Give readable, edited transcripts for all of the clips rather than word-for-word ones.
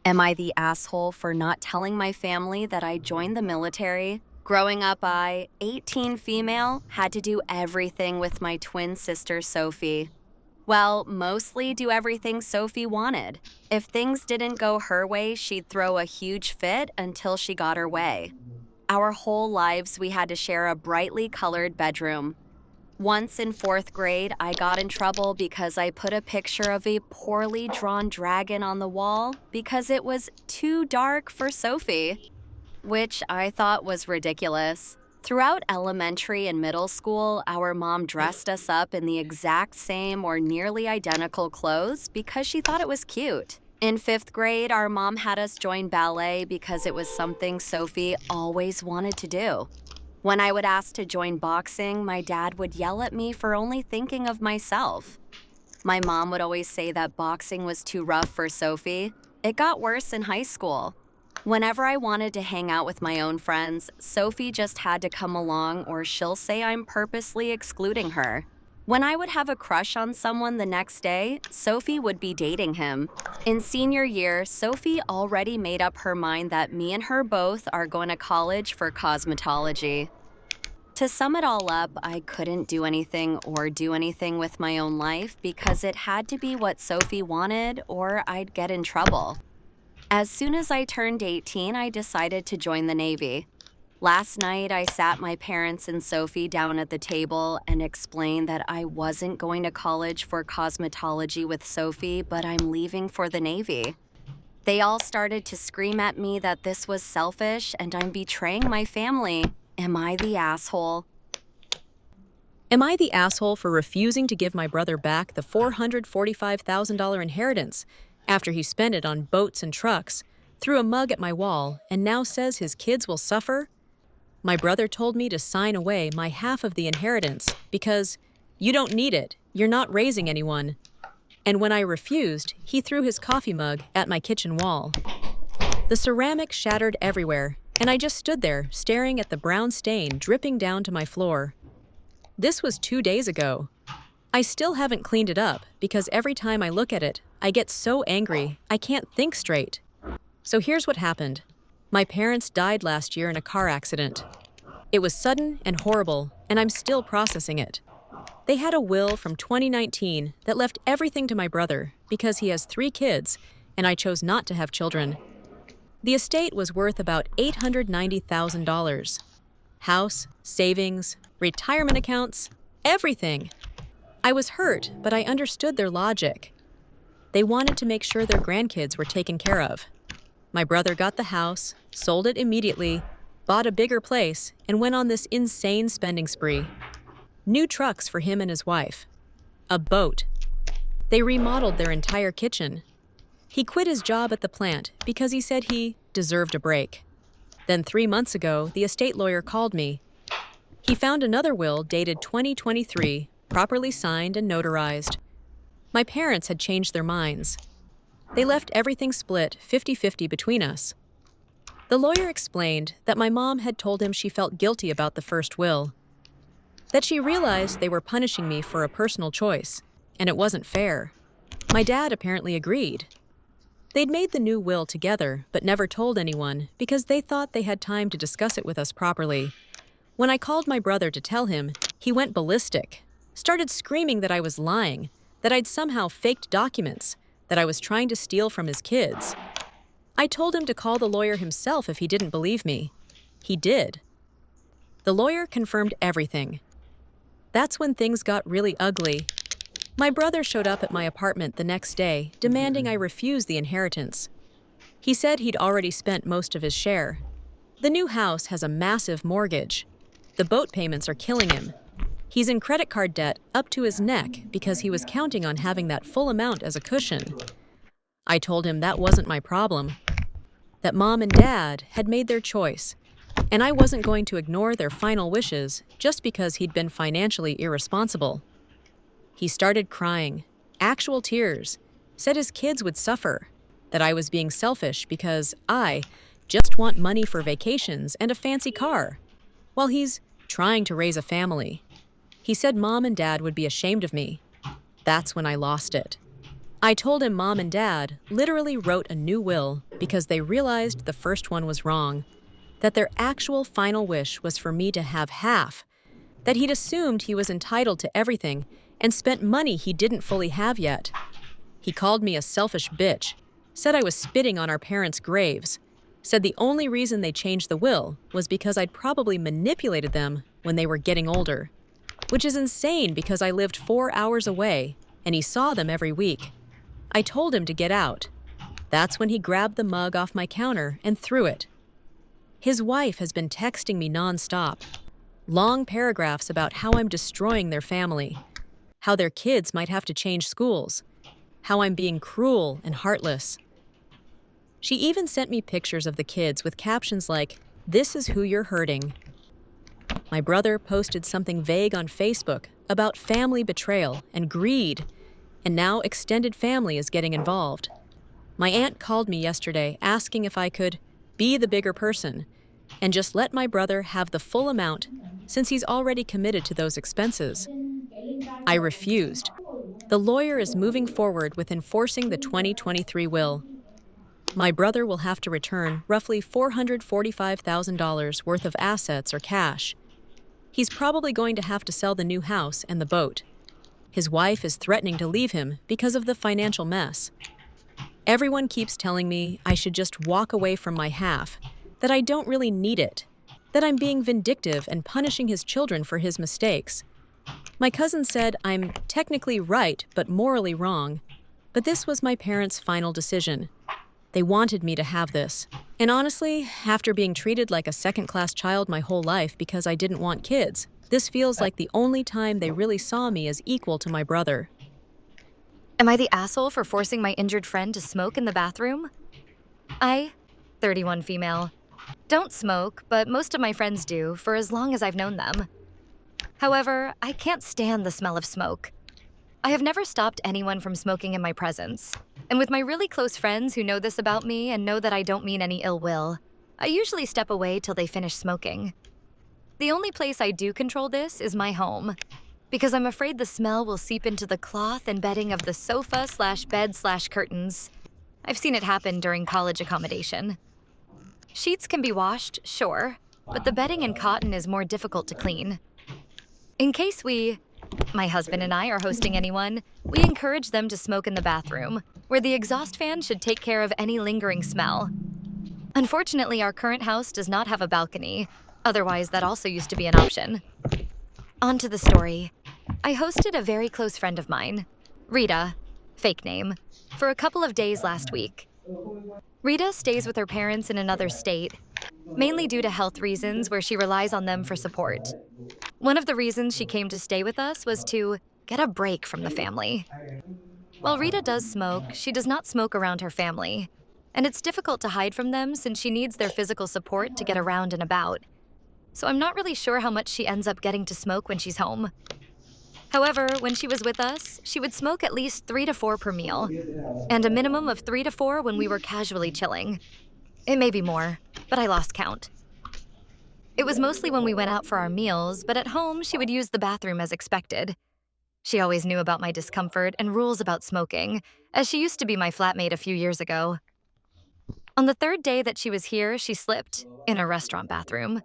Am I the asshole for not telling my family that I joined the military? Growing up, 18 female, had to do everything with my twin sister Sophie. Well, mostly do everything Sophie wanted. If things didn't go her way, she'd throw a huge fit until she got her way. Our whole lives, we had to share a brightly colored bedroom. Once in fourth grade, I got in trouble because I put a picture of a poorly drawn dragon on the wall because it was too dark for Sophie, which I thought was ridiculous. Throughout elementary and middle school, our mom dressed us up in the exact same or nearly identical clothes because she thought it was cute. In fifth grade, our mom had us join ballet because it was something Sophie always wanted to do. When I would ask to join boxing, my dad would yell at me for only thinking of myself. My mom would always say that boxing was too rough for Sophie. It got worse in high school. Whenever I wanted to hang out with my own friends, Sophie just had to come along or she'll say I'm purposely excluding her. When I would have a crush on someone the next day, Sophie would be dating him. In senior year, Sophie already made up her mind that me and her both are going to college for cosmetology. To sum it all up, I couldn't do anything or do anything with my own life because it had to be what Sophie wanted or I'd get in trouble. As soon as I turned 18, I decided to join the Navy. Last night, I sat my parents and Sophie down at the table and explained that I wasn't going to college for cosmetology with Sophie, but I'm leaving for the Navy. They all started to scream at me that this was selfish and I'm betraying my family. Am I the asshole? Am I the asshole for refusing to give my brother back the $445,000 inheritance after he spent it on boats and trucks, threw a mug at my wall, and now says his kids will suffer? My brother told me to sign away my half of the inheritance because you don't need it, you're not raising anyone. And when I refused, he threw his coffee mug at my kitchen wall. The ceramic shattered everywhere, and I just stood there staring at the brown stain dripping down to my floor. This was 2 days ago. I still haven't cleaned it up because every time I look at it, I get so angry I can't think straight. So here's what happened. My parents died last year in a car accident. It was sudden and horrible, and I'm still processing it. They had a will from 2019 that left everything to my brother because he has 3 kids, and I chose not to have children. The estate was worth about $890,000. House, savings, retirement accounts, everything. I was hurt, but I understood their logic. They wanted to make sure their grandkids were taken care of. My brother got the house, sold it immediately, bought a bigger place, and went on this insane spending spree. New trucks for him and his wife. A boat. They remodeled their entire kitchen. He quit his job at the plant because he said he deserved a break. Then 3 months ago, the estate lawyer called me. He found another will dated 2023, properly signed and notarized. My parents had changed their minds. They left everything split 50-50 between us. The lawyer explained that my mom had told him she felt guilty about the first will, that she realized they were punishing me for a personal choice, and it wasn't fair. My dad apparently agreed. They'd made the new will together, but never told anyone because they thought they had time to discuss it with us properly. When I called my brother to tell him, he went ballistic, started screaming that I was lying, that I'd somehow faked documents, that I was trying to steal from his kids. I told him to call the lawyer himself if he didn't believe me. He did. The lawyer confirmed everything. That's when things got really ugly. My brother showed up at my apartment the next day, demanding I refuse the inheritance. He said he'd already spent most of his share. The new house has a massive mortgage. The boat payments are killing him. He's in credit card debt up to his neck because he was counting on having that full amount as a cushion. I told him that wasn't my problem, that Mom and Dad had made their choice, and I wasn't going to ignore their final wishes just because he'd been financially irresponsible. He started crying, actual tears, said his kids would suffer, that I was being selfish because I just want money for vacations and a fancy car, while he's trying to raise a family. He said Mom and Dad would be ashamed of me. That's when I lost it. I told him Mom and Dad literally wrote a new will because they realized the first one was wrong, that their actual final wish was for me to have half, that he'd assumed he was entitled to everything and spent money he didn't fully have yet. He called me a selfish bitch, said I was spitting on our parents' graves, said the only reason they changed the will was because I'd probably manipulated them when they were getting older, which is insane because I lived 4 hours away and he saw them every week. I told him to get out. That's when he grabbed the mug off my counter and threw it. His wife has been texting me nonstop. Long paragraphs about how I'm destroying their family, how their kids might have to change schools, how I'm being cruel and heartless. She even sent me pictures of the kids with captions like, "This is who you're hurting." My brother posted something vague on Facebook about family betrayal and greed, and now extended family is getting involved. My aunt called me yesterday asking if I could be the bigger person and just let my brother have the full amount since he's already committed to those expenses. I refused. The lawyer is moving forward with enforcing the 2023 will. My brother will have to return roughly $445,000 worth of assets or cash. He's probably going to have to sell the new house and the boat. His wife is threatening to leave him because of the financial mess. Everyone keeps telling me I should just walk away from my half, that I don't really need it, that I'm being vindictive and punishing his children for his mistakes. My cousin said I'm technically right but morally wrong, but this was my parents' final decision. They wanted me to have this. And honestly, after being treated like a second-class child my whole life because I didn't want kids, this feels like the only time they really saw me as equal to my brother. Am I the asshole for forcing my injured friend to smoke in the bathroom? I, 31 female, don't smoke, but most of my friends do for as long as I've known them. However, I can't stand the smell of smoke. I have never stopped anyone from smoking in my presence. And with my really close friends who know this about me and know that I don't mean any ill will, I usually step away till they finish smoking. The only place I do control this is my home, because I'm afraid the smell will seep into the cloth and bedding of the sofa/bed/curtains. I've seen it happen during college accommodation. Sheets can be washed, sure, but the bedding and cotton is more difficult to clean. In case my husband and I are hosting anyone, we encourage them to smoke in the bathroom, where the exhaust fan should take care of any lingering smell. Unfortunately, our current house does not have a balcony, otherwise that also used to be an option. On to the story. I hosted a very close friend of mine, Rita, fake name, for a couple of days last week. Rita stays with her parents in another state, mainly due to health reasons where she relies on them for support. One of the reasons she came to stay with us was to get a break from the family. While Rita does smoke, she does not smoke around her family, and it's difficult to hide from them since she needs their physical support to get around and about. So I'm not really sure how much she ends up getting to smoke when she's home. However, when she was with us, she would smoke at least 3 to 4 per meal, and a minimum of 3 to 4 when we were casually chilling. It may be more, but I lost count. It was mostly when we went out for our meals, but at home she would use the bathroom as expected. She always knew about my discomfort and rules about smoking, as she used to be my flatmate a few years ago. On the 3rd day that she was here, she slipped, in a restaurant bathroom,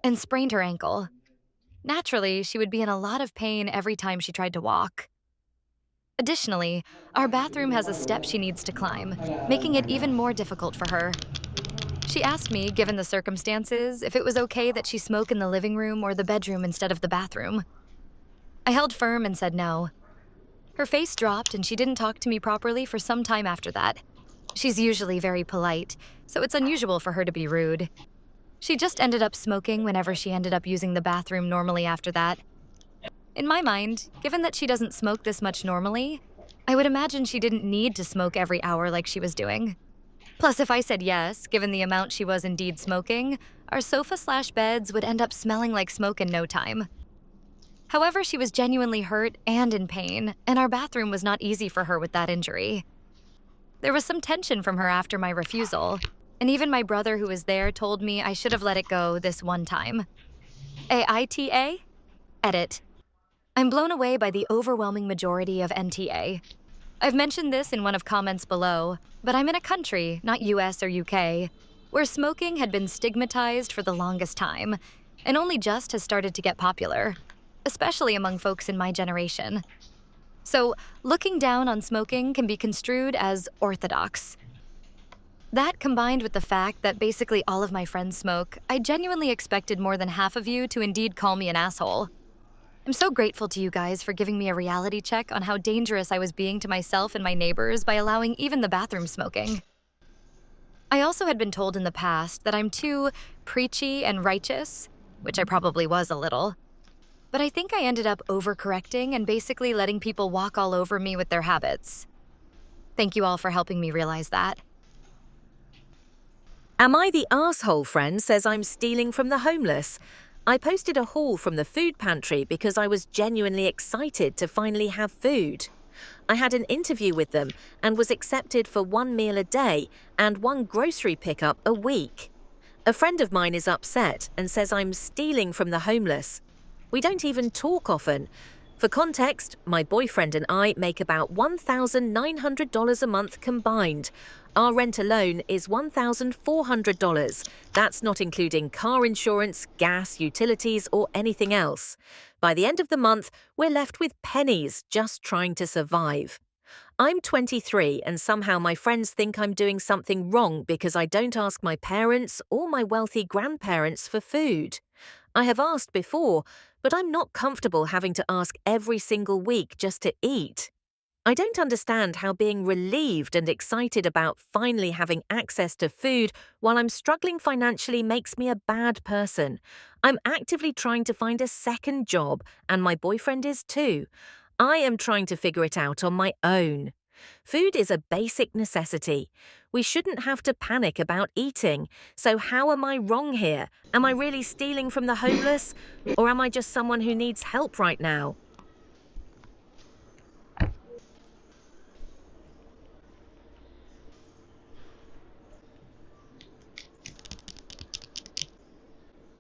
and sprained her ankle. Naturally, she would be in a lot of pain every time she tried to walk. Additionally, our bathroom has a step she needs to climb, making it even more difficult for her. She asked me, given the circumstances, if it was okay that she smoke in the living room or the bedroom instead of the bathroom. I held firm and said no. Her face dropped and she didn't talk to me properly for some time after that. She's usually very polite, so it's unusual for her to be rude. She just ended up smoking whenever she ended up using the bathroom normally after that. In my mind, given that she doesn't smoke this much normally, I would imagine she didn't need to smoke every hour like she was doing. Plus, if I said yes, given the amount she was indeed smoking, our sofa/beds would end up smelling like smoke in no time. However, she was genuinely hurt and in pain, and our bathroom was not easy for her with that injury. There was some tension from her after my refusal, and even my brother who was there told me I should have let it go this one time. AITA? Edit. I'm blown away by the overwhelming majority of NTA. I've mentioned this in one of comments below, but I'm in a country, not US or UK, where smoking had been stigmatized for the longest time and only just has started to get popular, especially among folks in my generation. So, looking down on smoking can be construed as orthodox. That combined with the fact that basically all of my friends smoke, I genuinely expected more than half of you to indeed call me an asshole. I'm so grateful to you guys for giving me a reality check on how dangerous I was being to myself and my neighbors by allowing even the bathroom smoking. I also had been told in the past that I'm too preachy and righteous, which I probably was a little. But I think I ended up overcorrecting and basically letting people walk all over me with their habits. Thank you all for helping me realize that. Am I the arsehole friend says I'm stealing from the homeless? I posted a haul from the food pantry because I was genuinely excited to finally have food. I had an interview with them and was accepted for 1 meal a day and 1 grocery pickup a week. A friend of mine is upset and says I'm stealing from the homeless. We don't even talk often. For context, my boyfriend and I make about $1,900 a month combined. Our rent alone is $1,400. That's not including car insurance, gas, utilities, or anything else. By the end of the month, we're left with pennies just trying to survive. I'm 23 and somehow my friends think I'm doing something wrong because I don't ask my parents or my wealthy grandparents for food. I have asked before, but I'm not comfortable having to ask every single week just to eat. I don't understand how being relieved and excited about finally having access to food while I'm struggling financially makes me a bad person. I'm actively trying to find a second job, and my boyfriend is too. I am trying to figure it out on my own. Food is a basic necessity. We shouldn't have to panic about eating. So how am I wrong here? Am I really stealing from the homeless? Or am I just someone who needs help right now?